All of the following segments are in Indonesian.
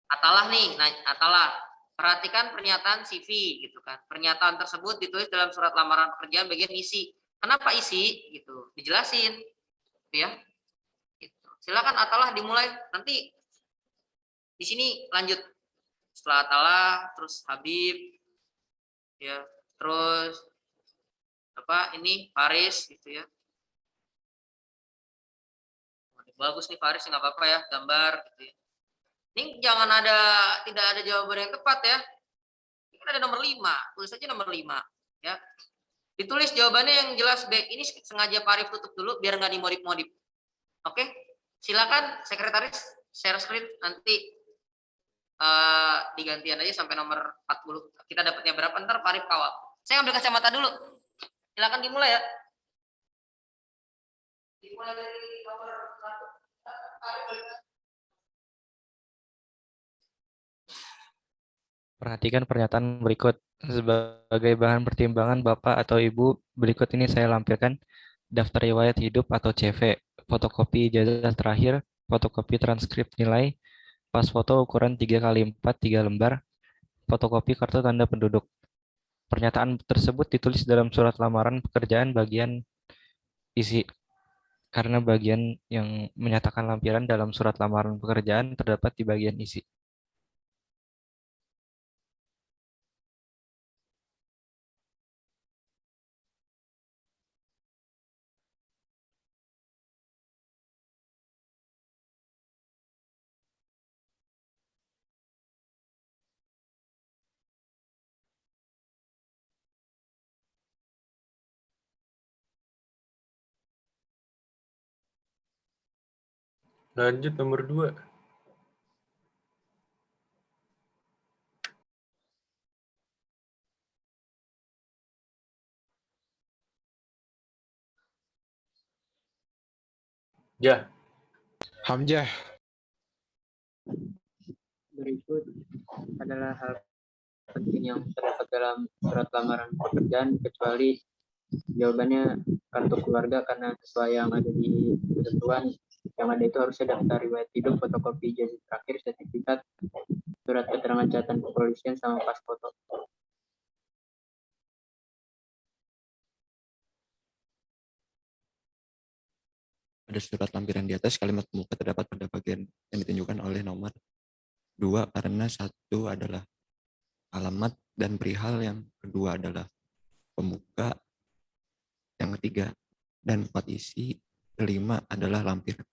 Atalah nih, Atalah, perhatikan pernyataan CV gitu kan. Pernyataan tersebut ditulis dalam surat lamaran pekerjaan bagian isi. Kenapa isi? Gitu, dijelasin, gitu ya. Gitu. Silakan Atalah dimulai. Nanti di sini lanjut. Setelah Atalah, terus Habib, ya, terus apa ini Faris gitu ya. Bagus nih Faris, nggak apa-apa ya, gambar gitu ya. Ini jangan tidak ada jawaban yang tepat ya. Ini kan ada nomor 5, tulis aja nomor 5 ya. Ditulis jawabannya yang jelas B. Ini sengaja Pak Arif tutup dulu biar nggak dimodif-modif. Oke, silakan sekretaris share screen nanti digantian aja sampai nomor 40. Kita dapatnya berapa ntar Pak Arif kawal. Saya ambil kacamata dulu. Silakan dimulai ya. Dimulai dari nomor 1. Perhatikan pernyataan berikut. Sebagai bahan pertimbangan Bapak atau Ibu, berikut ini saya lampirkan daftar riwayat hidup atau CV, fotokopi ijazah terakhir, fotokopi transkrip nilai, pas foto ukuran 3x4 3 lembar, fotokopi kartu tanda penduduk. Pernyataan tersebut ditulis dalam surat lamaran pekerjaan bagian isi. Karena bagian yang menyatakan lampiran dalam surat lamaran pekerjaan terdapat di bagian isi. Lanjut nomor 2. Ya. Hamzah. Berikut adalah hal penting yang terdapat dalam surat lamaran pekerjaan kecuali jawabannya kartu keluarga karena sesuai yang ada di ketentuan yang ada itu harusnya daftar riwayat hidup, fotokopi ijazah terakhir, sertifikat, surat keterangan catatan kepolisian sama pas foto. Pada surat lampiran di atas, kalimat pembuka terdapat pada bagian yang ditunjukkan oleh nomor 2 karena 1 adalah alamat dan perihal, yang kedua adalah pembuka, yang ketiga dan 4 isi, kelima adalah lampiran.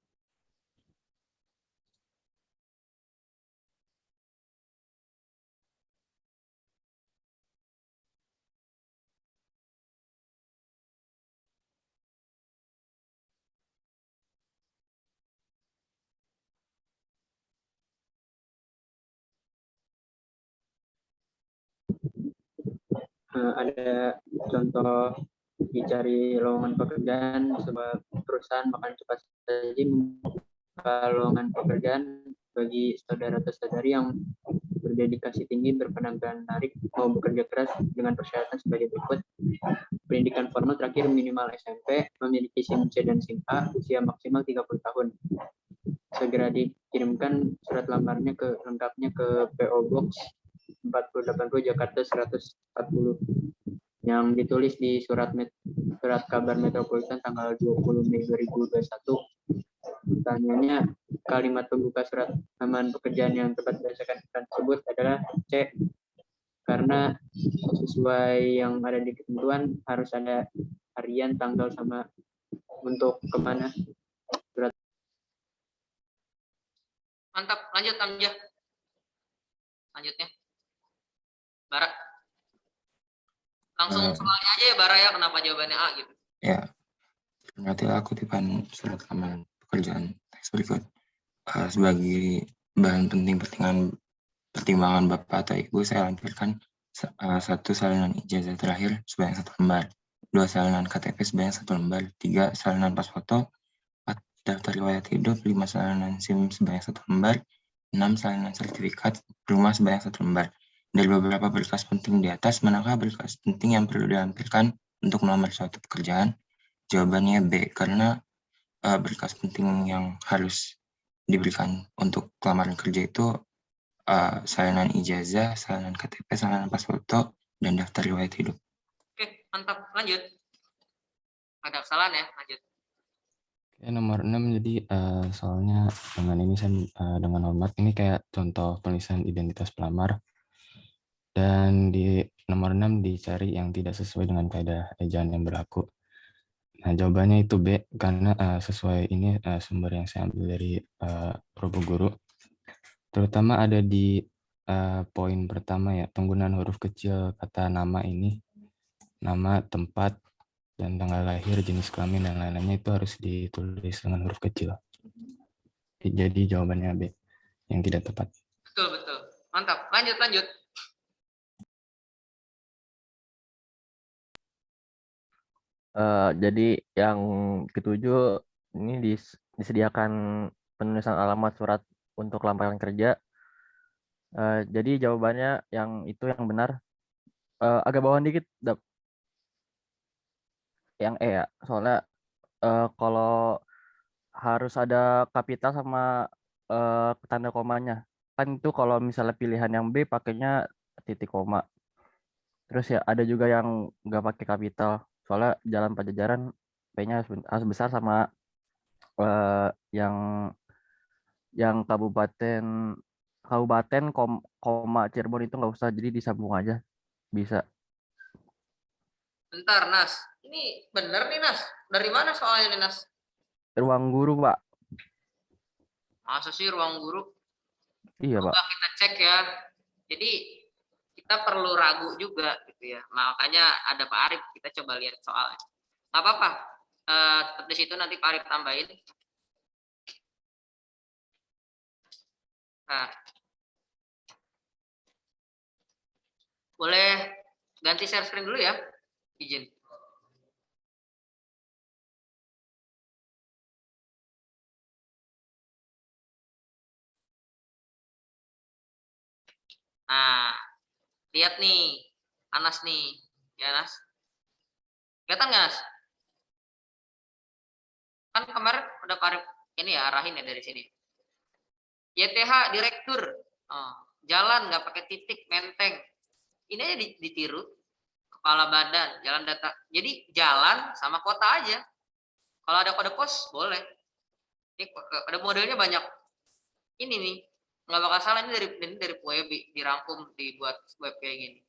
Ada contoh dicari lowongan pekerjaan sebuah perusahaan makan cepat saji membuka lowongan pekerjaan bagi saudara atau saudari yang berdedikasi tinggi, berpenampilan menarik, mau bekerja keras dengan persyaratan sebagai berikut. Pendidikan formal terakhir minimal SMP, memiliki SIM C dan SIM A, usia maksimal 30 tahun. Segera dikirimkan surat lamarnya lengkapnya ke PO Box 4080 Jakarta 140 yang ditulis di surat kabar metropolitan tanggal 20 Mei 2021. Pertanyaannya, kalimat pembuka surat lamaran pekerjaan yang tepat berdasarkan tersebut adalah C, karena sesuai yang ada di ketentuan harus ada harian, tanggal, sama untuk kemana surat. Mantap, lanjut Amjad. Lanjutnya Bara. Langsung soalnya aja ya Bara ya, kenapa jawabannya A gitu. Ya, berarti kutipan surat lamaran pekerjaan teks berikut. Sebagai bahan penting pertimbangan Bapak atau Ibu, saya lampirkan 1 salinan ijazah terakhir sebanyak 1 lembar, 2 salinan KTP sebanyak 1 lembar, 3 salinan pas foto, 4 daftar riwayat hidup, 5 salinan SIM sebanyak 1 lembar, 6 salinan sertifikat rumah sebanyak 1 lembar. Dari beberapa berkas penting di atas, manakah berkas penting yang perlu dilampirkan untuk melamar suatu pekerjaan? Jawabannya B, karena berkas penting yang harus diberikan untuk lamaran kerja itu salinan ijazah, salinan KTP, salinan pas foto, dan daftar riwayat hidup. Oke, mantap. Lanjut. Ada kesalahan ya, lanjut. Oke, nomor 6 jadi soalnya dengan ini saya dengan hormat ini kayak contoh penulisan identitas pelamar, dan di nomor 6 dicari yang tidak sesuai dengan kaidah ejaan yang berlaku. Nah, jawabannya itu B karena sesuai ini sumber yang saya ambil dari Probo Guru. Terutama ada di poin pertama ya, penggunaan huruf kecil kata nama ini, nama, tempat, dan tanggal lahir, jenis kelamin, dan lain-lainnya itu harus ditulis dengan huruf kecil. Jadi jawabannya B, yang tidak tepat. Betul, betul. Mantap. Lanjut, lanjut. Jadi yang ketujuh ini disediakan penulisan alamat surat untuk lamaran kerja. Jadi jawabannya yang itu yang benar. Agak bawahan dikit, yang E ya. Soalnya kalau harus ada kapital sama tanda komanya. Kan itu kalau misalnya pilihan yang B pakainya titik koma. Terus ya ada juga yang nggak pakai kapital. Soalnya Jalan Pajajaran P-nya harus besar, sama yang kabupaten koma Cirebon itu nggak usah, jadi disambung aja bisa. Bentar, Nas. Ini bener nih, Nas. Dari mana soalnya nih, Nas? Ruang guru, Pak. Masa sih ruang guru? Iya, Pak. Coba kita cek ya. Jadi kita perlu ragu juga gitu ya. Makanya ada Pak Arif, kita coba lihat soalnya. Nggak apa-apa. Tetap di situ nanti Pak Arif tambahin. Nah. Boleh ganti share screen dulu ya. Izin. Nah, lihat nih, Anas nih, ya Nas. Kelihatan nggak Nas? Kan kemarin udah Pak Arif ini ya arahin ya dari sini. YTH direktur, jalan nggak pakai titik, menteng. Ini aja ditiru, kepala badan, jalan data. Jadi jalan sama kota aja. Kalau ada kode pos boleh. Ini ada modelnya banyak. Ini nih nggak bakal salah, ini dari Puebi dirangkum dibuat web kayak gini.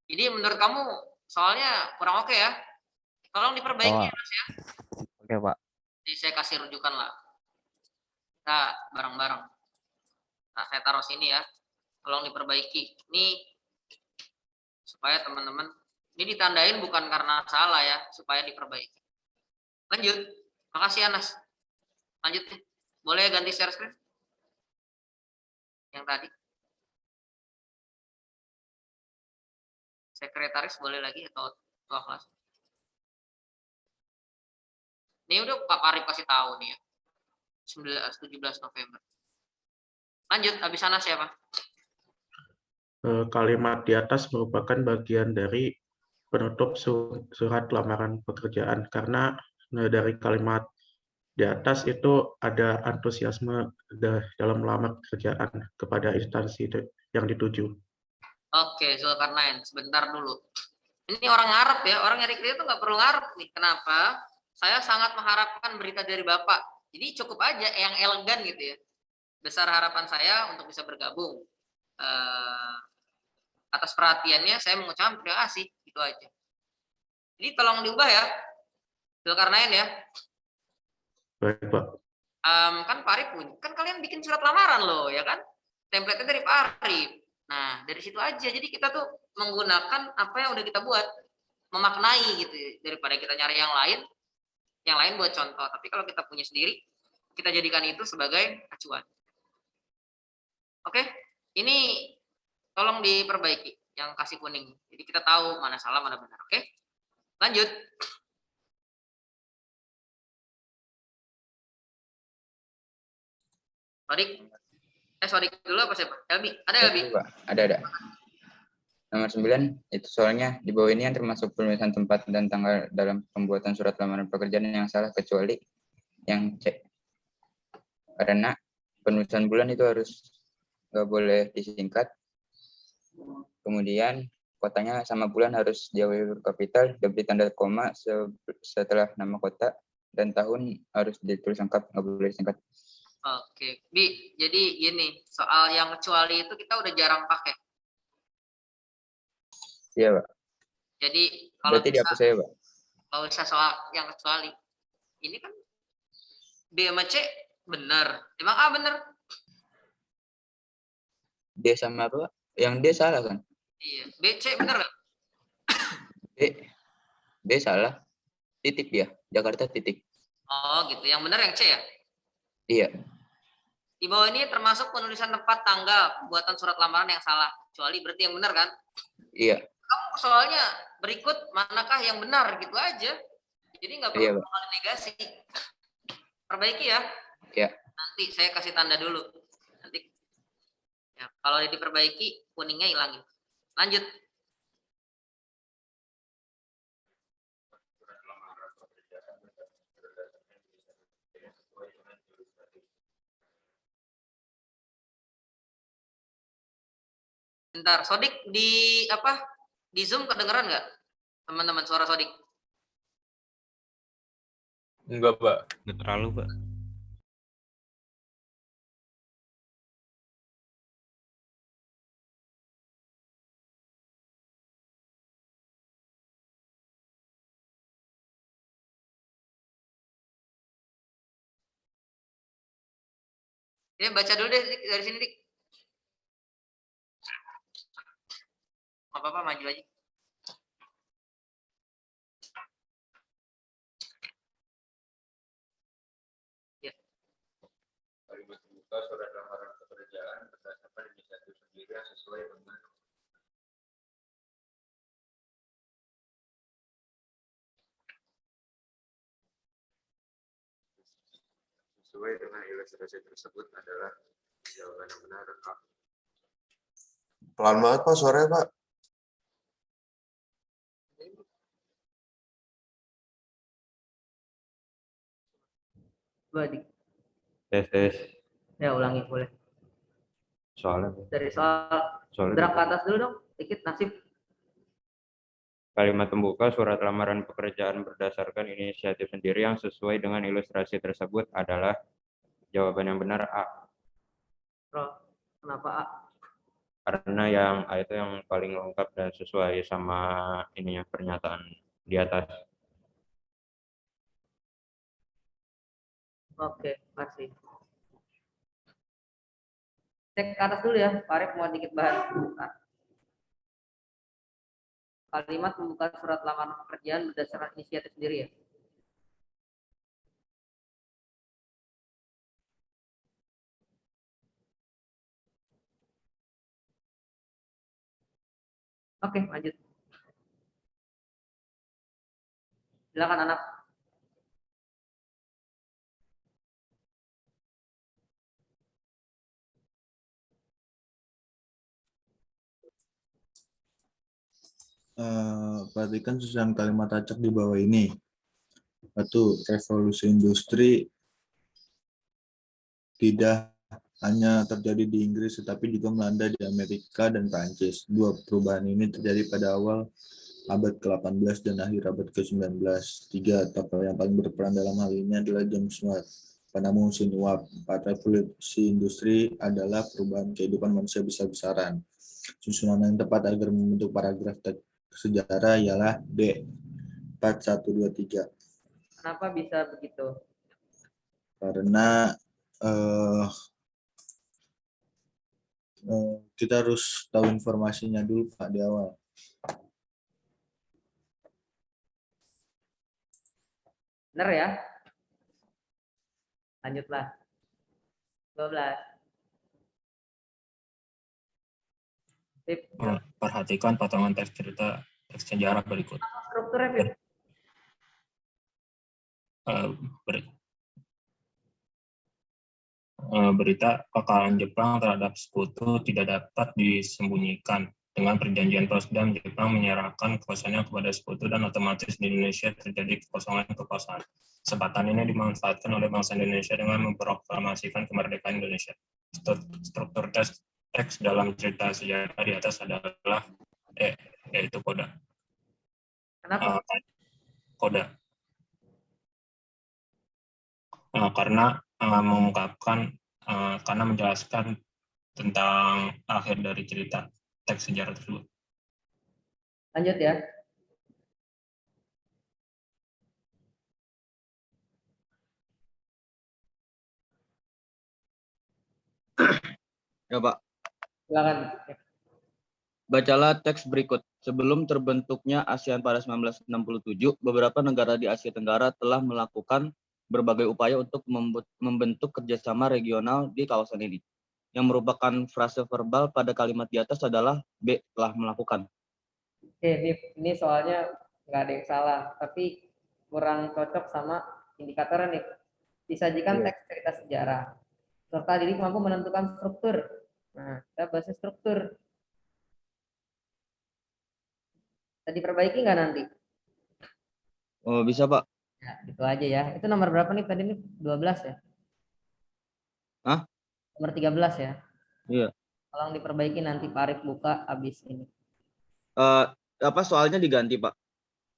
Jadi menurut kamu soalnya kurang oke ya? Tolong diperbaiki ya Mas ya. Oke, Pak. Jadi saya kasih rujukan lah. Kita bareng-bareng. Nah, saya taruh sini ya. Tolong diperbaiki. Ini supaya teman-teman ini ditandain bukan karena salah ya, supaya diperbaiki. Lanjut. Makasih Anas. Lanjut nih. Boleh ganti share screen? Yang tadi. Sekretaris boleh lagi atau ketua kelas? Ini udah Pak Arif kasih tahu nih ya. 17 November. Lanjut, habis sana siapa? Kalimat di atas merupakan bagian dari penutup surat lamaran pekerjaan, karena dari kalimat di atas itu ada antusiasme dalam melamar pekerjaan kepada instansi yang dituju. Oke, Zulkarnain, sebentar dulu. Ini orang ngarep ya, orang nyari kerja itu nggak perlu ngarep nih. Kenapa? Saya sangat mengharapkan berita dari Bapak. Jadi cukup aja yang elegan gitu ya. Besar harapan saya untuk bisa bergabung. Atas perhatiannya saya mengucapkan terima kasih, itu aja. Jadi tolong diubah ya, Zulkarnain ya. Baik, Pak. Kan Pak Arif punya, kan kalian bikin surat lamaran loh, ya kan? Template-nya dari Pak Arif. Nah, dari situ aja. Jadi kita tuh menggunakan apa yang udah kita buat, memaknai gitu ya. Daripada kita nyari yang lain buat contoh. Tapi kalau kita punya sendiri, kita jadikan itu sebagai acuan. Oke, ini tolong diperbaiki yang kasih kuning. Jadi kita tahu mana salah, mana benar. Oke, lanjut. Sodik dulu apa siapa? Elbi, ada Elbi? Ada. Nomor 9, itu soalnya di bawah ini yang termasuk penulisan tempat dan tanggal dalam pembuatan surat lamaran pekerjaan yang salah kecuali yang C. Karena penulisan bulan itu harus nggak boleh disingkat. Kemudian kotanya sama bulan harus diawali huruf kapital, diberi tanda koma setelah nama kota, dan tahun harus ditulis lengkap, nggak boleh disingkat. Oke, Bi, jadi gini, soal yang kecuali itu kita udah jarang pakai. Iya, Pak. Jadi kalau Berarti dihapus saya, Pak. kalau bisa soal yang kecuali, ini kan B sama C benar, emang A benar? D sama apa, Pak? Yang D salah kan? Iya, B, C benar nggak? D salah. Titik dia, Jakarta titik. Oh gitu, yang benar yang C ya? Iya. Di bawah ini termasuk penulisan tempat tanggal pembuatan surat lamaran yang salah. Kecuali berarti yang benar kan? Iya. Kamu soalnya berikut manakah yang benar gitu aja. Jadi nggak perlu negasi. Perbaiki ya. Iya. Nanti saya kasih tanda dulu. Nanti ya, kalau diperbaiki kuningnya hilangin. Lanjut. Bentar, Sodik di apa? Di Zoom kedengeran nggak? Teman-teman suara Sodik? Enggak, Pak. Nggak terlalu, Pak. Ya, baca dulu deh dari sini, Dik. Apa-apa, maju aja. Ya. Kalimat pembuka surat lamaran pekerjaan berdasarkan inisiatif sendiri yang sesuai dengan ilustrasi tersebut adalah jawaban yang benar. Pelan banget, Pak, suaranya, Pak. Dik. Tes. Ya, ulangi boleh. Soalnya Dari soal drag ke atas dulu dong, dikit nasib. kalimat pembuka surat lamaran pekerjaan berdasarkan inisiatif sendiri yang sesuai dengan ilustrasi tersebut adalah jawaban yang benar A. Kenapa A? Karena yang A itu yang paling lengkap dan sesuai sama ininya pernyataan di atas. Oke, kasih. Cek ke atas dulu ya, Pak Arif mau dikit bahan. Kalimat membuka surat lamaran pekerjaan berdasarkan inisiatif sendiri ya. Oke, lanjut. Silakan anak. Perhatikan susunan kalimat acak di bawah ini. Satu, revolusi industri tidak hanya terjadi di Inggris, tetapi juga melanda di Amerika dan Prancis. Dua, perubahan ini terjadi pada awal abad ke-18 dan akhir abad ke-19. Tiga, tokoh yang paling berperan dalam hal ini adalah James Watt, penemu mesin uap. Empat, revolusi industri adalah perubahan kehidupan manusia besar-besaran. Susunan yang tepat agar membentuk paragraf teks sejarah ialah D. 4, 1, 2, 3. Kenapa bisa begitu? Karena kita harus tahu informasinya dulu, Pak, di awal. Benar ya? Lanjutlah. 12. Perhatikan potongan teks cerita teks sejarah berikut. Strukturnya, Pip. Berita kekalahan Jepang terhadap sekutu tidak dapat disembunyikan Dengan perjanjian Potsdam, Jepang menyerahkan kekuasaannya kepada sekutu dan otomatis di Indonesia terjadi kekosongan. Kesempatan ini dimanfaatkan oleh bangsa Indonesia dengan memproklamasikan kemerdekaan Indonesia. Struktur teks dalam cerita sejarah di atas adalah yaitu koda. Kenapa? Koda. Karena mengungkapkan, karena menjelaskan tentang akhir dari cerita teks sejarah tersebut. Lanjut ya. Ya, Pak. Silakan. Bacalah teks berikut. Sebelum terbentuknya ASEAN pada 1967, beberapa negara di Asia Tenggara telah melakukan berbagai upaya untuk membentuk kerjasama regional di kawasan ini. Yang merupakan frase verbal pada kalimat di atas adalah B telah melakukan. Oke, ini soalnya nggak ada yang salah, tapi kurang cocok sama indikatornya nih. Disajikan teks cerita sejarah. Serta diri mampu menentukan struktur. Nah, kita bahas struktur. Bisa diperbaiki nggak nanti? Oh, bisa, Pak. Ya, itu aja ya. Itu nomor berapa nih tadi nih? 12 ya? Hah? Nomor 13 ya? Iya. Tolong diperbaiki nanti Pak Arif buka habis ini. Apa soalnya diganti, Pak?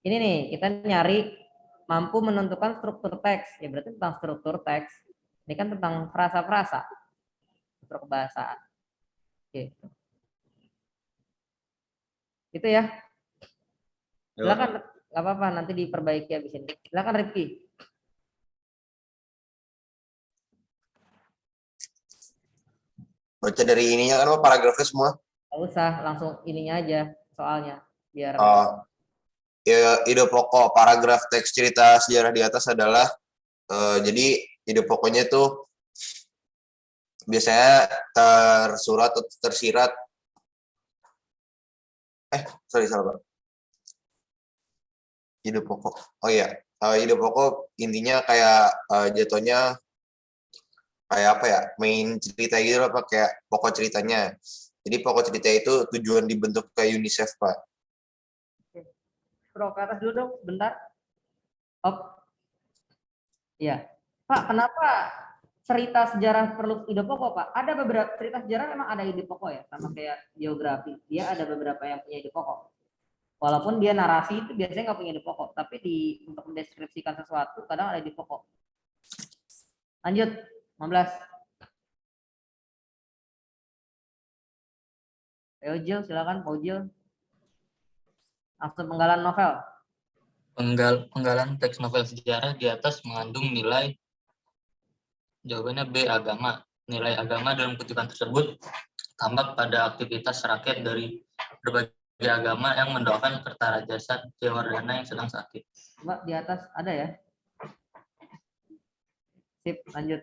Ini nih, kita nyari mampu menentukan struktur teks. Ya berarti tentang struktur teks. Ini kan tentang frasa-frasa. Struktur kebahasaan. Oke. Itu ya. Silakan, nggak apa-apa, nanti diperbaiki habis ini. Silakan Rifki. Baca dari ininya kan Pak, paragrafnya semua. Nggak usah, langsung ininya aja soalnya. Biar Ya, ide pokok paragraf teks cerita sejarah di atas adalah jadi ide pokoknya itu biasanya tersurat atau tersirat. Salah Pak. Ide pokok. Oh iya, ide pokok intinya kayak jatuhnya kayak apa ya, main cerita gitu loh Pak, kayak pokok ceritanya. Jadi pokok cerita itu tujuan dibentuk kayak UNICEF Pak. Bro, ke atas dulu dong, bentar. Iya. Pak, kenapa cerita sejarah perlu ide pokok, Pak? Ada beberapa cerita sejarah memang ada ide pokok ya, sama kayak geografi. Dia ada beberapa yang punya ide pokok. Walaupun dia narasi itu biasanya nggak punya ide pokok, tapi untuk mendeskripsikan sesuatu kadang ada ide pokok. Lanjut, 15. Ojil, silakan, Pak Ojil. Langsung penggalan novel. Penggalan teks novel sejarah di atas mengandung nilai. Jawabannya B, agama. Nilai agama dalam kutipan tersebut tampak pada aktivitas rakyat dari berbagai agama yang mendoakan Kertarajasa Jayawardana yang sedang sakit. Mbak, di atas ada ya? Sip, lanjut.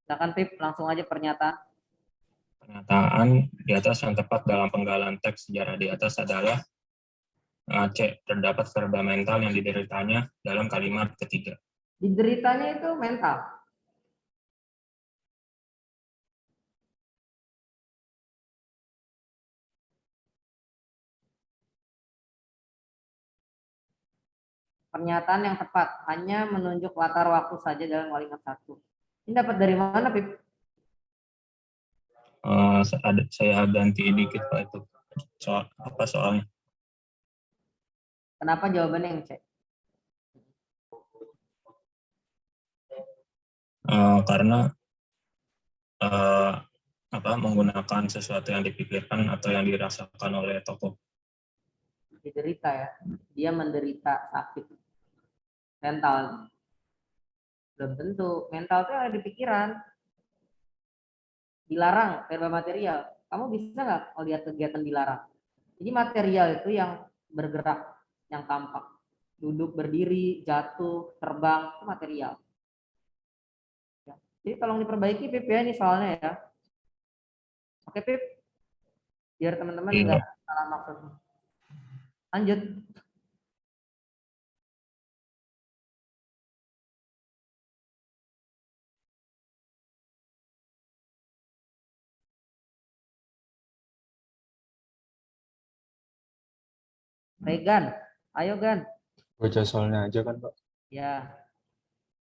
Silakan Pip, langsung aja pernyataan. Pernyataan di atas yang tepat dalam penggalan teks sejarah di atas adalah C. Terdapat verba mental yang dideritanya dalam kalimat ketiga. Dideritanya itu mental. Pernyataan yang tepat hanya menunjuk latar waktu saja dalam kalimat satu. Ini dapat dari mana, Pip? Saya ganti dikit Pak itu. Soalnya? Kenapa jawabannya yang C? Karena menggunakan sesuatu yang dipikirkan atau yang dirasakan oleh tokoh. Diderita ya. Dia menderita sakit mental. Belum tentu. Mental itu ada di pikiran. Dilarang, verba material. Kamu bisa nggak melihat kegiatan dilarang? Jadi material itu yang bergerak, yang tampak. Duduk, berdiri, jatuh, terbang, itu material. Ya. Jadi tolong diperbaiki Pip ya, ini soalnya ya. Oke Pip, biar teman-teman nggak salah maksud. Lanjut. Regan, ayo Gan. Baca soalnya aja kan, Pak. Ya,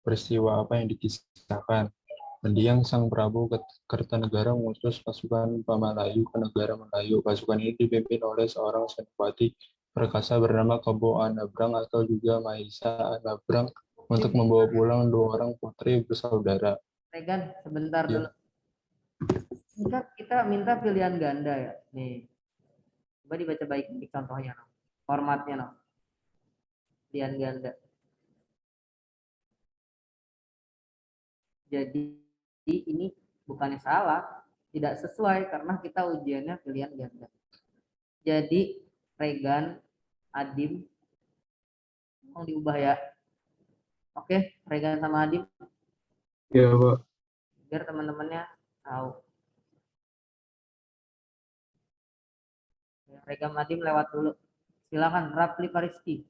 Peristiwa apa yang dikisahkan? Mendiang Sang Prabu Kertanegara mengutus pasukan Pamalayu ke negara Melayu. Pasukan ini dipimpin oleh seorang senopati perkasa bernama Kebo Anabrang atau juga Maisa Anabrang untuk membawa pulang 2 orang putri bersaudara. Regan, sebentar Ya. dulu. Kita minta pilihan ganda ya. Nih, coba dibaca baik contohnya, no. Formatnya, no. Pilihan ganda. Jadi ini bukannya salah, tidak sesuai karena kita ujiannya pilihan ganda. Jadi Regan, Adim, mau diubah ya. Oke, Regan sama Adim, Ya, Pak. biar teman-temannya tahu. Regan Adim lewat dulu. Silakan Rafli Fariski.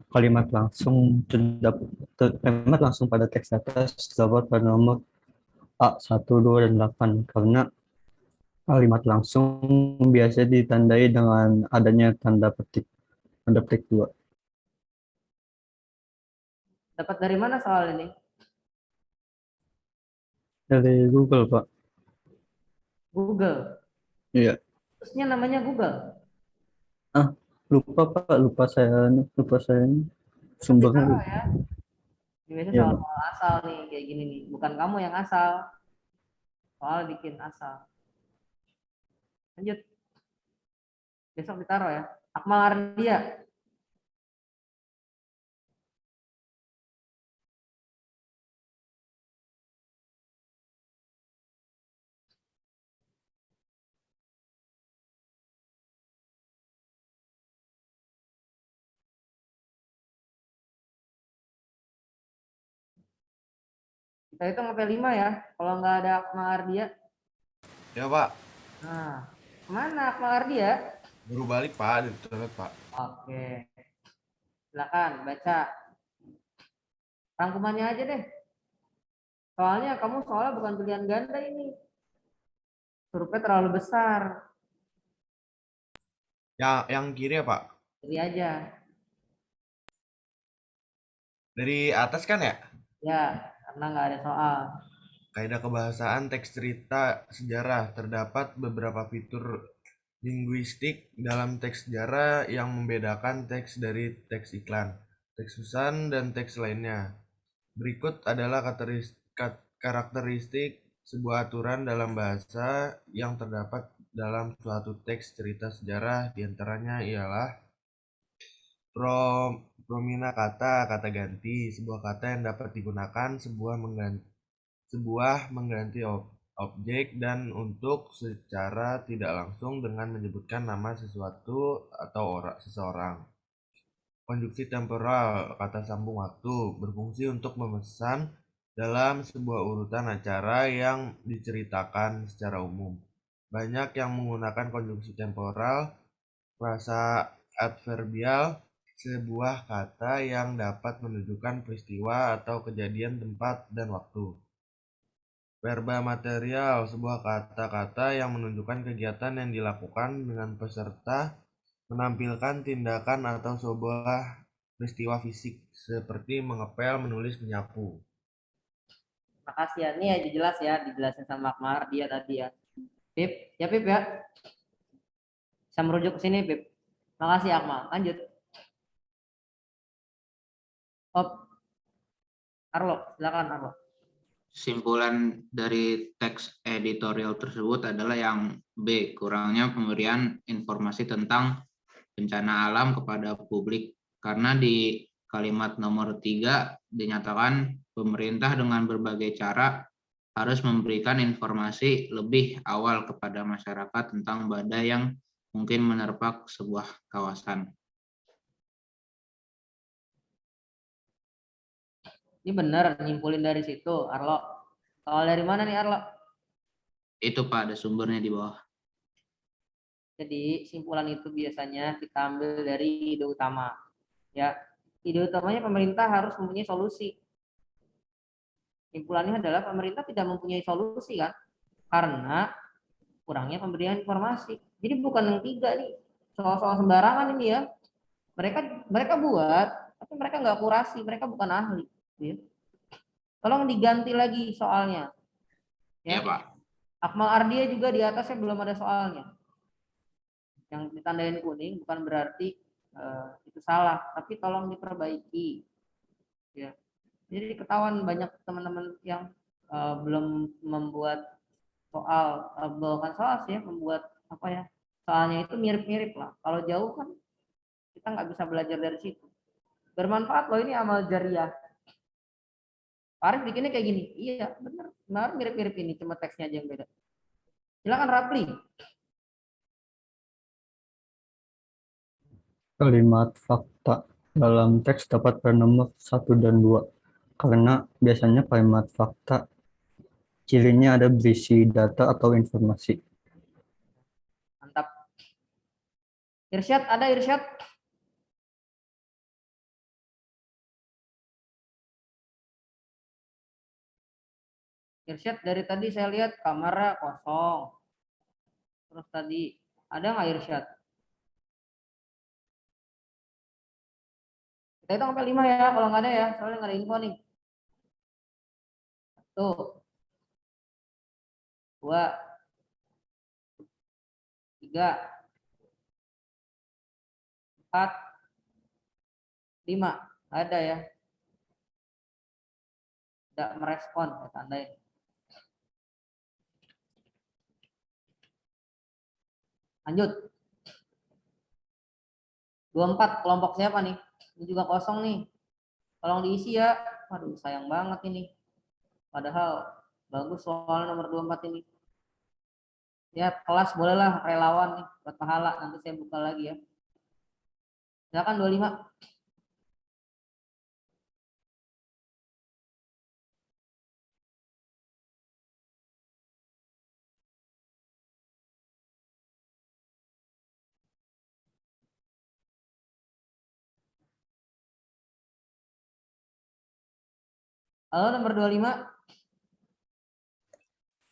Kalimat langsung pada teks atas terdapat pada nomor A1, 2, dan 8 karena kalimat langsung biasa ditandai dengan adanya tanda petik 2. Dapat dari mana soal ini? Dari Google, Pak. Google. Iya. Terusnya namanya Google. Lupa, Pak. Lupa saya sumbernya. Taruh ya. Ini biasanya Iya, soal Pak. asal nih, kayak gini nih. Bukan kamu yang asal. Soal bikin asal. Lanjut. Besok ditaruh ya. Akmal Ardia. Kita hitung sampai 5 ya. Kalau nggak ada Akmal Ardia. Ya, Pak. Nah, kemana Akmal Ardia? Baru balik, Pak, di toilet, Pak. Oke. Silakan baca. Rangkumannya aja deh. Soalnya kamu soalnya bukan pilihan ganda ini. Hurufnya terlalu besar. Yang kiri ya, Pak? Jadi aja. Dari atas kan ya? Ya, karena nggak ada soal. Kaidah kebahasaan teks cerita sejarah. Terdapat beberapa fitur linguistik dalam teks sejarah yang membedakan teks dari teks iklan, teks pesan, dan teks lainnya. Berikut adalah karakteristik sebuah aturan dalam bahasa yang terdapat dalam suatu teks cerita sejarah. Di antaranya ialah promina kata ganti, sebuah kata yang dapat digunakan sebuah mengganti objek dan untuk secara tidak langsung dengan menyebutkan nama sesuatu atau seseorang. Konjungsi temporal, kata sambung waktu, berfungsi untuk memesan dalam sebuah urutan acara yang diceritakan secara umum. Banyak yang menggunakan konjungsi temporal, frasa adverbial, sebuah kata yang dapat menunjukkan peristiwa atau kejadian, tempat, dan waktu. Verba material, sebuah kata-kata yang menunjukkan kegiatan yang dilakukan dengan peserta menampilkan tindakan atau sebuah peristiwa fisik seperti mengepel, menulis, menyapu. Makasih ya. Ini aja jelas ya, dijelasin sama Akmal dia tadi ya. Pip, ya Pip ya. Bisa merujuk ke sini Pip. Makasih Akmal. Lanjut. Arlo, silakan Arlo. Kesimpulan dari teks editorial tersebut adalah yang B, kurangnya pemberian informasi tentang bencana alam kepada publik. Karena di kalimat nomor 3 dinyatakan pemerintah dengan berbagai cara harus memberikan informasi lebih awal kepada masyarakat tentang badai yang mungkin menerpa sebuah kawasan. Ini benar nyimpulin dari situ, Arlo. Soal dari mana nih, Arlo? Itu Pak, ada sumbernya di bawah. Jadi simpulan itu biasanya kita ambil dari ide utama. Ya, ide utamanya pemerintah harus mempunyai solusi Simpulannya adalah pemerintah tidak mempunyai solusi kan, karena kurangnya pemberian informasi. Jadi bukan yang tiga nih, soal-soal sembarangan ini ya. Mereka buat, tapi mereka nggak kurasi, mereka bukan ahli. Ya. Tolong diganti lagi soalnya. Ya, Pak. Akmal Ardia juga di atasnya belum ada soalnya. Yang ditandain kuning bukan berarti itu salah, tapi tolong diperbaiki. Ya. Jadi ketahuan banyak teman-teman yang belum membuat soal, bukan soal sih ya, membuat apa ya, soalnya itu mirip-mirip lah. Kalau jauh kan kita nggak bisa belajar dari situ. Bermanfaat loh ini amal jariah. Arif bikinnya kayak gini. Iya, benar. Benar mirip-mirip ini, cuma teksnya aja yang beda. Silakan Rapli. Kalimat fakta dalam teks dapat bernomor 1 dan 2 karena biasanya kalimat fakta cirinya ada berisi data atau informasi. Mantap. Irsyad, ada Irsyad? Irsyad dari tadi saya lihat kamarnya kosong. Terus tadi ada nggak Irsyad? Kita hitung sampai 5 ya, kalau nggak ada ya, soalnya nggak ada info nih. 1, 2, 3, 4, 5. Nggak ada ya. Tidak merespon, saya tandain. Lanjut. 24, kelompok siapa nih? Ini juga kosong nih. Tolong diisi ya. Waduh, sayang banget ini. Padahal bagus soal nomor 24 ini. Ya, kelas bolehlah relawan nih buat pahala. Nanti saya buka lagi ya. Silakan 25. Halo, nomor 25.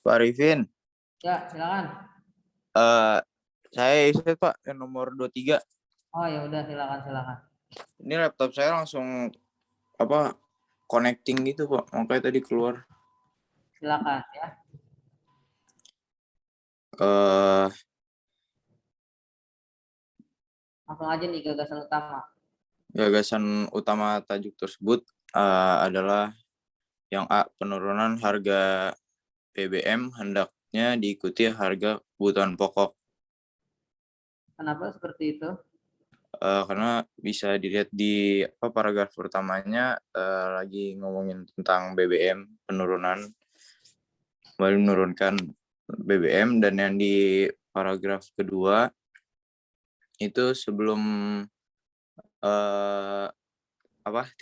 Pak Arifin. Ya, silakan. Saya Iset, Pak, yang nomor 23. Oh ya udah, silakan. Ini laptop saya langsung connecting gitu, Pak. Makanya tadi keluar. Silakan ya. Langsung aja nih gagasan utama. Gagasan utama tajuk tersebut adalah yang A, penurunan harga BBM hendaknya diikuti harga kebutuhan pokok. Kenapa seperti itu? Karena bisa dilihat di paragraf pertamanya lagi ngomongin tentang BBM, penurunan, kembali menurunkan BBM, dan yang di paragraf kedua itu sebelum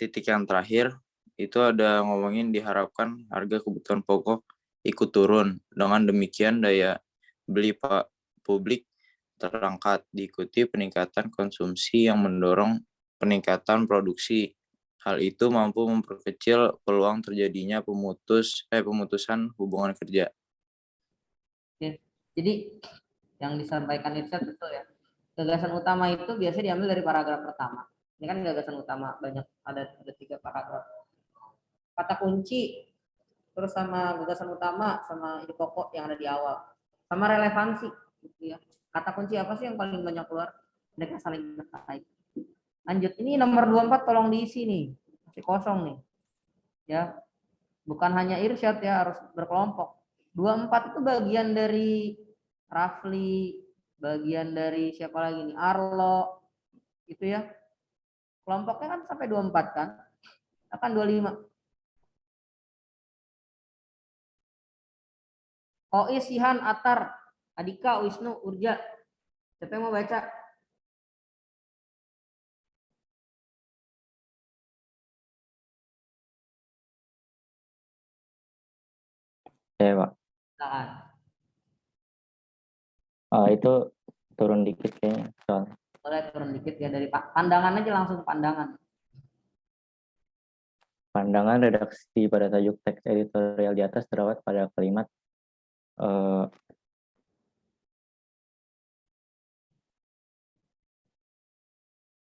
titik yang terakhir itu ada ngomongin diharapkan harga kebutuhan pokok ikut turun. Dengan demikian daya beli publik terangkat, diikuti peningkatan konsumsi yang mendorong peningkatan produksi. Hal itu mampu memperkecil peluang terjadinya pemutusan hubungan kerja. Oke. Jadi yang disampaikan Irsyad betul ya. Gagasan utama itu biasanya diambil dari paragraf pertama. Ini kan gagasan utama, banyak ada 3 paragraf. Kata kunci, terus sama gagasan utama, sama ide pokok yang ada di awal, sama relevansi, gitu ya. Kata kunci apa sih yang paling banyak keluar? Mereka saling terkait. Lanjut, ini nomor 24 tolong diisi nih, masih kosong nih, ya. Bukan hanya Irsyad ya, harus berkelompok. 24 itu bagian dari Rafli, bagian dari siapa lagi nih, Arlo, gitu ya. Kelompoknya kan sampai 24 kan, akan 25. Ois, Sihan, Atar, Adika, Wisnu, Urja. Siapa yang mau baca? Ya, Pak. Silakan. Itu turun dikit kayaknya. Boleh turun dikit ya, dari pandangan aja, langsung pandangan. Pandangan redaksi pada tajuk teks editorial di atas terdapat pada kalimat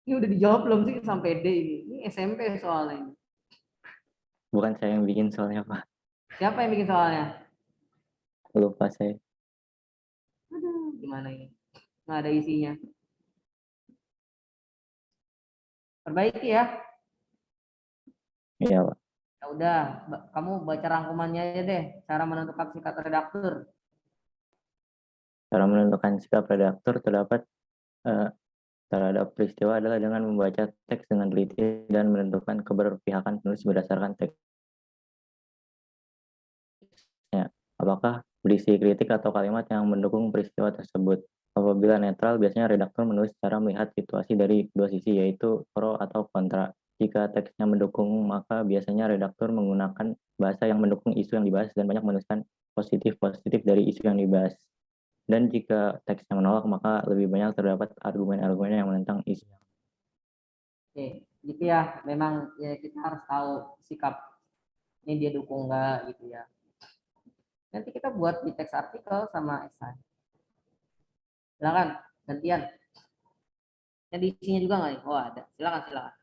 Ini udah dijawab belum sih sampai D ini? Ini SMP soalnya ini. bukan saya yang bikin soalnya Pak. Siapa yang bikin soalnya? Lupa saya. Aduh, gimana ini? Nggak ada isinya. Perbaiki ya. Iya Pak. Ya udah, kamu baca rangkumannya aja deh. Cara menentukan sikap redaktur. Cara menentukan sikap redaktur terdapat terhadap peristiwa adalah dengan membaca teks dengan teliti dan menentukan keberpihakan penulis berdasarkan teksnya. Apakah berisi kritik atau kalimat yang mendukung peristiwa tersebut? Apabila netral, biasanya redaktur menulis cara melihat situasi dari dua sisi, yaitu pro atau kontra. Jika teksnya mendukung, maka biasanya redaktur menggunakan bahasa yang mendukung isu yang dibahas dan banyak menuliskan positif-positif dari isu yang dibahas. Dan jika teksnya menolak, maka lebih banyak terdapat argumen-argumen yang menentang isu. Oke, gitu ya. Memang ya kita harus tahu sikap ini dia dukung nggak gitu ya. Nanti kita buat di teks artikel sama esai. Silakan, gantian. Yang di isinya juga nggak nih? Oh ada. Silakan, silakan.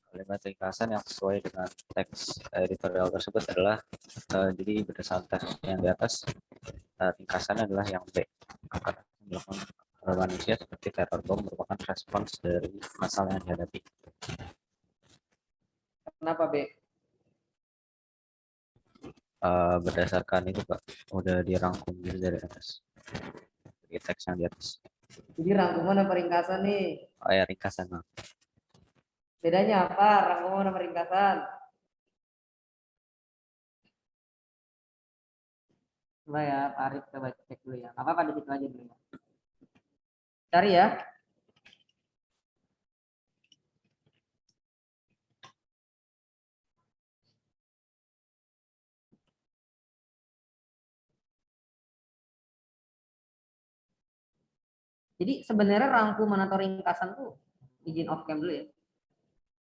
Kalimat ringkasan yang sesuai dengan teks editorial tersebut adalah jadi berdasarkan teks yang di atas, ringkasannya adalah yang B. Manusia seperti teror bom merupakan respons dari masalah yang dihadapi. Kenapa B? Berdasarkan itu Pak, udah dirangkum gitu dari atas, dari teks yang di atas. Jadi rangkuman apa ringkasan nih? Oh ya, ringkasan Bang. Bedanya apa? Rangkuman sama ringkasan? Coba ya, Pak Arif coba cek dulu ya. Apa di situ aja dulu ya. Cari ya. Jadi sebenarnya rangkuman atau ringkasan tuh izin off cam dulu ya.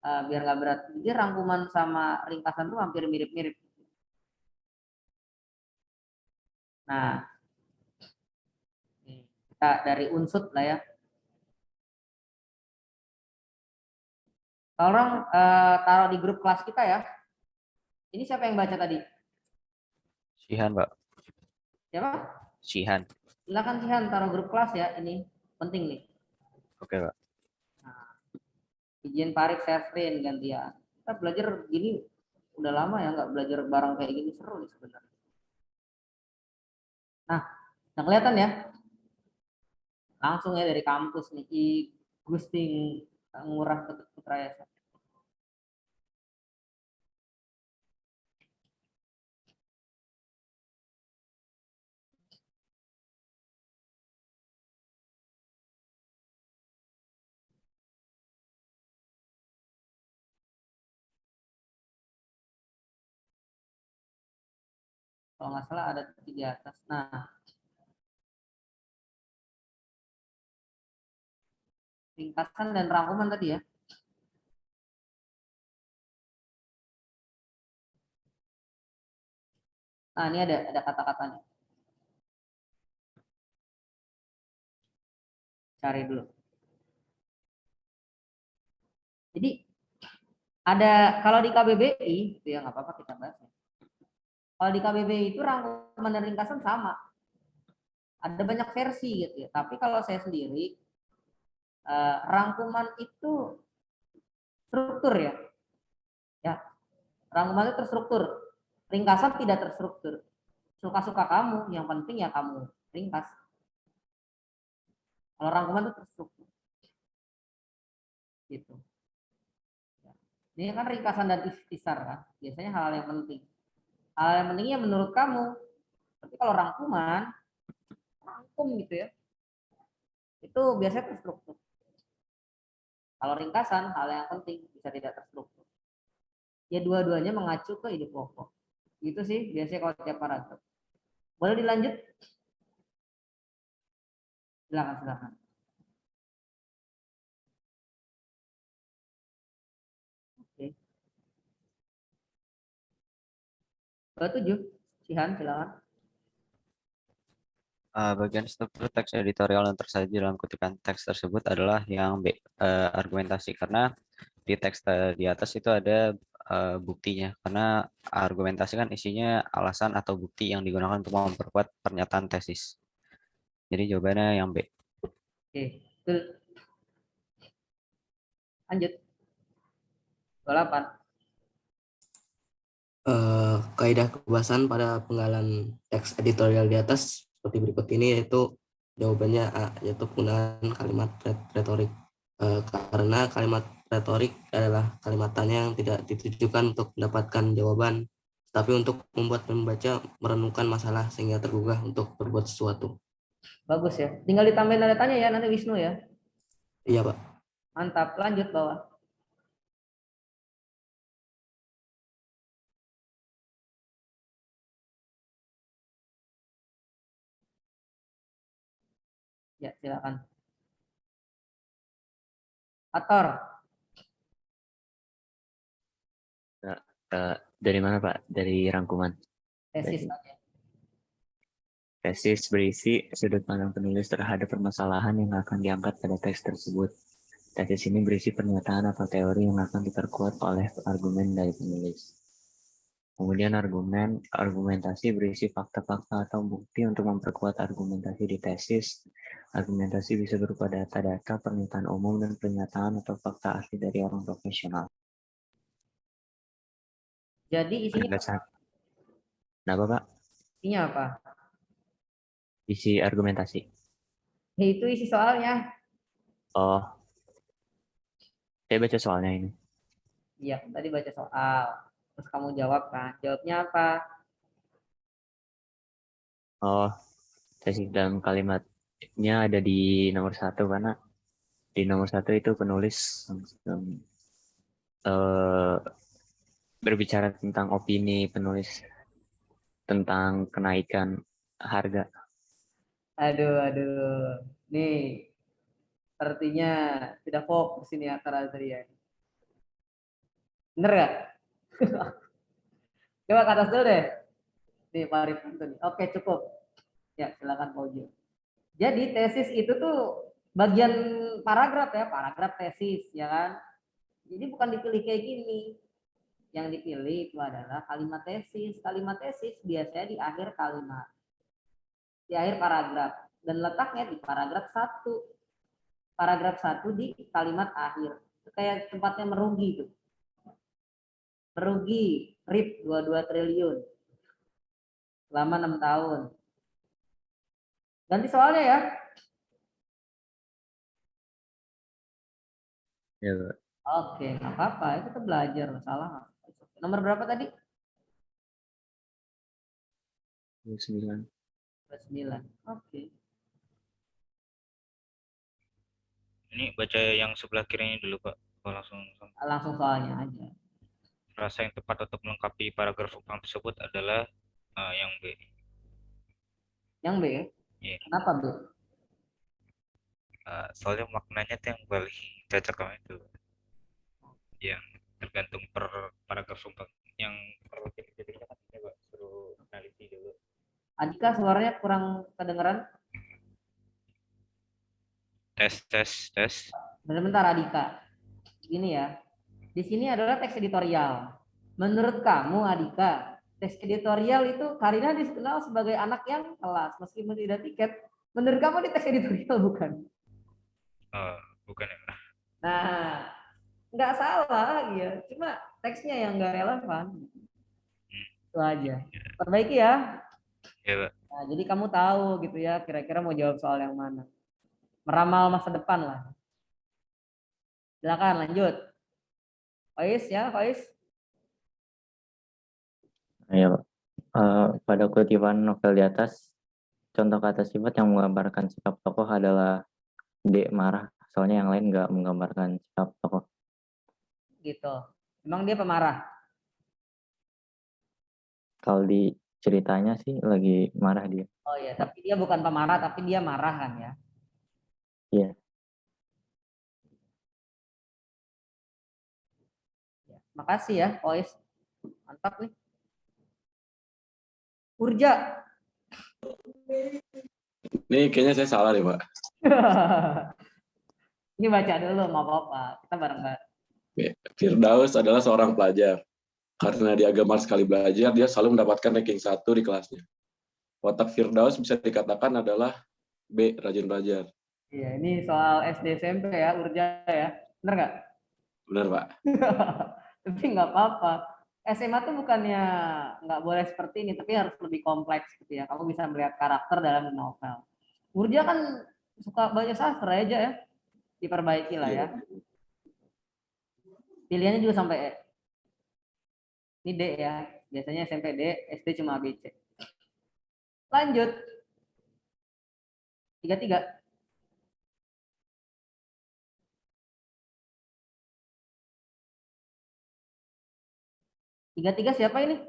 Biar nggak berat. Jadi rangkuman sama ringkasan tuh hampir mirip-mirip. Nah, kita dari unsur lah ya. Tolong taruh di grup kelas kita ya. Ini siapa yang baca tadi? Sihan Pak. Siapa? Sihan. Silakan Sihan taruh grup kelas ya. Ini penting nih. Oke Pak. Nah, izin Parik share screen gantian. Kita belajar gini udah lama ya nggak belajar bareng kayak gini, seru nih sebenarnya. Nah, udah kelihatan ya? Langsung ya dari kampus nih, I Gusting Ngurah Ketut Putrayasa. Kalau nggak salah ada di atas. Nah, ringkasan dan rangkuman tadi ya. Nah, ini ada kata-katanya. Cari dulu. Jadi ada kalau di KBBI itu ya nggak apa-apa kita bahas. Kalau di KBBI itu rangkuman dan ringkasan sama. Ada banyak versi gitu ya. Tapi kalau saya sendiri rangkuman itu struktur ya. Ya. Rangkuman itu terstruktur. Ringkasan tidak terstruktur. Suka-suka kamu, yang penting ya kamu ringkas. Kalau rangkuman itu terstruktur. Gitu. Ini kan ringkasan dan ikhtisar kan. Biasanya hal yang penting. Hal yang pentingnya menurut kamu. Tapi kalau rangkuman, rangkum gitu ya. Itu biasanya terstruktur. Kalau ringkasan, hal yang penting bisa tidak terstruktur. Ya dua-duanya mengacu ke ide pokok. Gitu sih biasanya kalau tiap paragraf. Boleh dilanjut? Silakan. Oke. 27, Sihan, silakan. Bagian struktur teks editorial yang tersaji dalam kutipan teks tersebut adalah yang B, argumentasi, karena di teks di atas itu ada buktinya, karena argumentasi kan isinya alasan atau bukti yang digunakan untuk memperkuat pernyataan tesis. Jadi jawabannya yang B. Oke, betul. Lanjut. 28. Kaidah kebebasan pada penggalan teks editorial di atas seperti berikut ini, yaitu jawabannya A, yaitu penggunaan kalimat retorik. Karena kalimat retorik adalah kalimat tanya yang tidak ditujukan untuk mendapatkan jawaban, tapi untuk membuat pembaca merenungkan masalah sehingga tergugah untuk berbuat sesuatu. Bagus ya. Tinggal ditambahin tanda tanya ya, nanti Wisnu ya. Iya, Pak. Mantap, lanjut bawah. Ya, silakan. Ator. Dari mana, Pak? Dari rangkuman. Tesis aja. Tesis berisi sudut pandang penulis terhadap permasalahan yang akan diangkat pada teks tersebut. Tesis ini berisi pernyataan atau teori yang akan diperkuat oleh argumen dari penulis. Kemudian argumentasi berisi fakta-fakta atau bukti untuk memperkuat argumentasi di tesis. Argumentasi bisa berupa data-data, pernyataan umum, dan pernyataan atau fakta asli dari orang profesional. Jadi isinya Kenapa, Pak? isinya apa? Isi argumentasi. Ya, itu isi soalnya. Oh, saya baca soalnya ini. Iya, tadi baca soal. Terus kamu jawab kan? Jawabnya apa? Oh, tesis dalam kalimatnya ada di nomor 1, karena di nomor 1 itu penulis berbicara tentang opini penulis tentang kenaikan harga. Aduh. Nih, sepertinya tidak fokus ini antara Azrian. Bener gak? Coba ke atas dulu deh. Nih, Pak Arif Antoni. Oke, cukup. Ya, silakan Pak Ujo. Jadi tesis itu tuh bagian paragraf ya, paragraf tesis, ya kan? Jadi bukan dipilih kayak gini. Yang dipilih itu adalah kalimat tesis. Kalimat tesis biasanya di akhir kalimat. Di akhir paragraf. Dan letaknya di paragraf 1. Paragraf 1 di kalimat akhir. Itu kayak tempatnya merugi tuh. Merugi, RIP 22 triliun. Selama 6 tahun. Ganti soalnya ya. Ya, Pak. Oke, nggak apa-apa. Ya, kita belajar. Salah. Nomor berapa tadi? 9. 9. Oke. Ini baca yang sebelah kirinya dulu, Pak. Langsung soalnya aja. Frasa yang tepat untuk melengkapi paragraf utama tersebut adalah yang B. Yang B? Yeah. Kenapa B? Soalnya maknanya itu yang paling cocok sama itu. Yang tergantung per paragraf sumpah. Yang perlu kita coba suruh analisis dulu. Adika, suaranya kurang kedengeran. Tes. Bentar Adika. Gini ya. Di sini adalah teks editorial. Menurut kamu Adika, teks editorial itu Karina dikenal sebagai anak yang kelas meskipun tidak tiket. Menurut kamu di teks editorial bukan? Bukan ya. Nah, nggak salah ya. Cuma teksnya yang nggak relevan. Itu aja. Perbaiki ya. Ya, Pak. Nah, jadi kamu tahu gitu ya, kira-kira mau jawab soal yang mana. Meramal masa depan lah. Silakan lanjut. Faiz ya, Faiz. Ya, Pak. Pada kutipan novel di atas, contoh kata sifat yang menggambarkan sikap tokoh adalah D, marah. Soalnya yang lain nggak menggambarkan sikap tokoh. Gitu. Emang dia pemarah? Kalau di ceritanya sih lagi marah dia. Oh ya, tapi dia bukan pemarah, tapi dia marah kan ya. Iya. Makasih ya, Ois. Mantap nih. Urja. Ini kayaknya saya salah deh, Pak. Ini baca dulu, nggak apa-apa. Kita bareng-bareng. Firdaus adalah seorang pelajar. Karena dia gemar sekali belajar, dia selalu mendapatkan ranking 1 di kelasnya. Watak Firdaus bisa dikatakan adalah B, rajin belajar. Iya, ini soal SD SMP ya, Urja ya. Bener nggak? Benar, Pak. Tapi nggak apa-apa. SMA tuh bukannya nggak boleh seperti ini, tapi harus lebih kompleks gitu ya. Kamu bisa melihat karakter dalam novel. Urja kan suka baca sastra aja ya. Diperbaiki lah ya. Pilihannya juga sampai E. Ini D ya. Biasanya SMP D, SD cuma ABC. Lanjut. 33. Tiga siapa ini?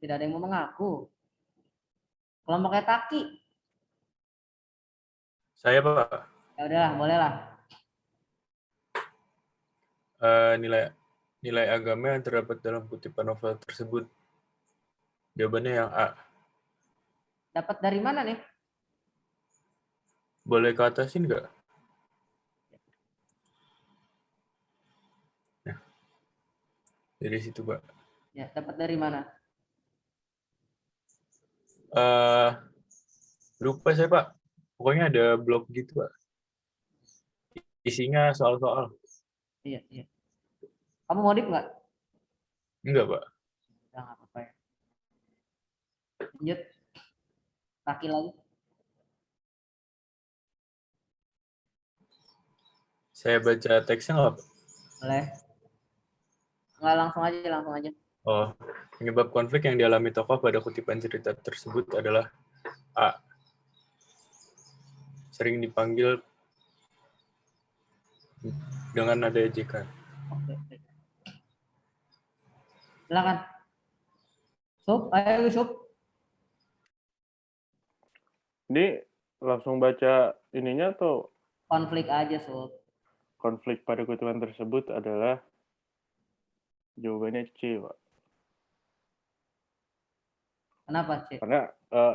Tidak ada yang mau mengaku. Kelompoknya Taki. Saya, Pak. Ya udahlah, bolehlah. Nilai agama yang terdapat dalam kutipan novel tersebut. Jawabannya yang A. Dapat dari mana nih? Boleh ke atasin nggak? Nah, dari situ, Pak. Ya, dapat dari mana? Lupa saya, Pak. Pokoknya ada blog gitu, Pak. Isinya soal-soal. Iya. Kamu modif nggak? Enggak, Pak. Ya, nggak apa-apa ya. Lanjut. Taki lagi. Saya baca teksnya nggak, Pak? Boleh. Nggak, langsung aja. Oh, penyebab konflik yang dialami tokoh pada kutipan cerita tersebut adalah A. Sering dipanggil dengan nada ejekan. Oke. Silakan. Ayo Sup. Ini langsung baca ininya atau Konflik aja, Sup. konflik pada kutipan tersebut adalah jawabannya C, Pak. Kenapa, C? Karena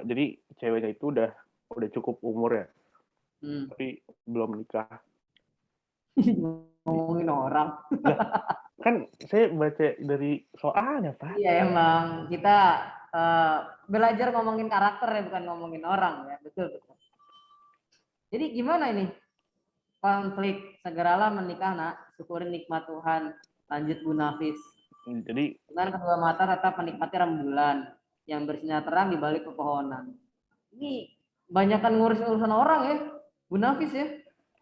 jadi ceweknya itu udah cukup umur ya, tapi belum nikah. Ngomongin orang. Kan saya baca dari soalnya, Pak. Iya, emang kita belajar ngomongin karakter ya, bukan ngomongin orang ya. Betul. Jadi gimana ini? Konflik, segeralah menikah nak, syukurin nikmat Tuhan. Lanjut Bu Nafis. Jadi dengan kedua mata tetap menikmati rembulan yang bersinar terang di balik pepohonan. Ini banyakkan ngurus urusan orang ya, Bu Nafis ya.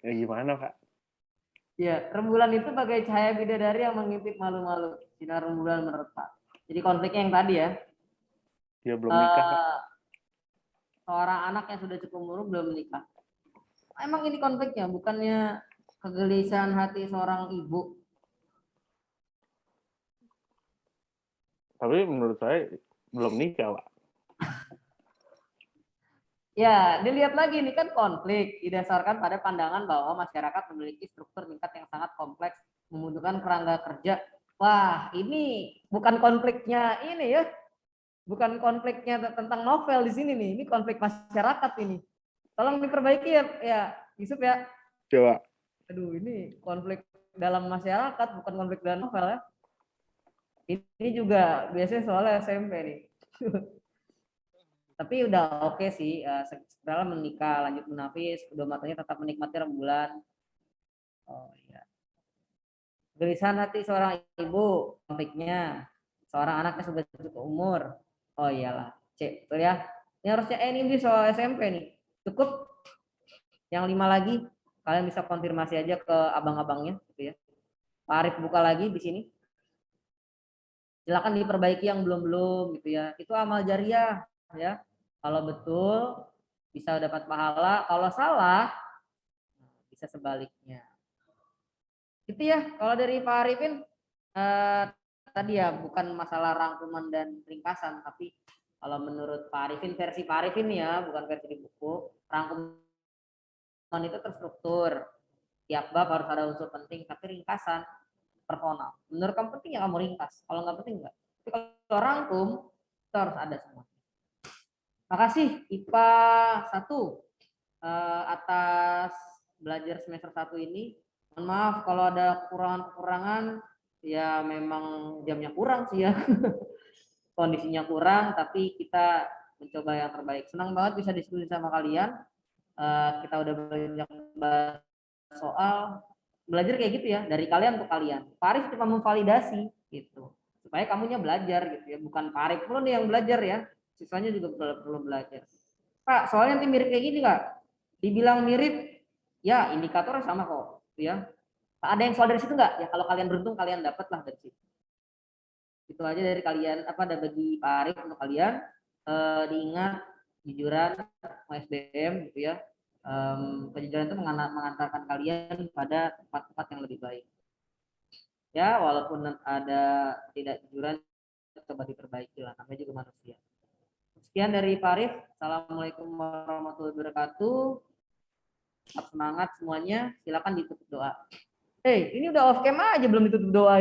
Ya gimana, Pak? Ya, rembulan itu bagai cahaya bidadari yang mengintip malu-malu. Sinar rembulan meretak. Jadi konfliknya yang tadi ya. Dia belum nikah, Pak. Seorang anak yang sudah cukup umur belum menikah. Emang ini konfliknya, bukannya kegelisahan hati seorang ibu. Tapi menurut saya belum nikah, Pak. Ya, dilihat lagi ini kan konflik didasarkan pada pandangan bahwa masyarakat memiliki struktur tingkat yang sangat kompleks, membutuhkan kerangka kerja. Wah, ini bukan konfliknya ini ya. Bukan konfliknya tentang novel di sini nih. Ini konflik masyarakat ini. Tolong diperbaiki ya Yusuf ya. Coba. Aduh, ini konflik dalam masyarakat, bukan konflik dalam novel ya. Ini juga biasanya soalnya SMP nih. Tapi udah oke sih, segera menikah, lanjut menafis, kedua matanya tetap menikmati rembulan. Oh iya. Gelisahan hati seorang ibu, konfliknya. Seorang anaknya sudah cukup umur. Oh iyalah, C, betul ya. Ini harusnya ini soal SMP nih. Cukup. Yang 5 lagi, kalian bisa konfirmasi aja ke abang-abangnya gitu ya. Pak Arif buka lagi di sini. Silakan diperbaiki yang belum gitu ya. Itu amal jariah ya. Kalau betul bisa dapat pahala, kalau salah bisa sebaliknya. Gitu ya. Kalau dari Pak Arifin tadi ya bukan masalah rangkuman dan ringkasan, tapi Kalau menurut Pak Arifin, versi Pak Arifin ya, bukan versi di buku, rangkuman itu terstruktur. Tiap bab harus ada unsur penting, tapi ringkasan personal. Menurut kamu penting ya kamu ringkas, kalau nggak penting nggak. Tapi kalau rangkum, itu harus ada semua. Makasih IPA 1 atas belajar semester 1 ini. Mohon maaf kalau ada kekurangan-kekurangan, ya memang jamnya kurang sih ya. Kondisinya kurang, tapi kita mencoba yang terbaik. Senang banget bisa diskusi sama kalian. Kita udah banyak bahas soal, belajar kayak gitu ya, dari kalian untuk kalian. Pak Arif cuma memvalidasi gitu, supaya kamunya belajar gitu ya, bukan Pak Arif perlu nih yang belajar ya, siswanya juga perlu belajar. Pak, soalnya nanti mirip kayak gini Kak, dibilang mirip, ya indikatornya sama kok ya. Ada yang soal dari situ nggak? Ya kalau kalian beruntung kalian dapat lah dari situ. Itu aja dari kalian, apa ada bagi Pak Arif untuk kalian. Diingat kejujuran SBM gitu ya. Kejujuran itu mengantarkan kalian pada tempat-tempat yang lebih baik. Ya, walaupun ada tidak kejujuran, coba diperbaiki lah, namanya juga manusia. Sekian dari Pak Arif. Assalamualaikum warahmatullahi wabarakatuh. Tetap semangat semuanya. Silakan ditutup doa. Ini udah off cam aja belum ditutup doa.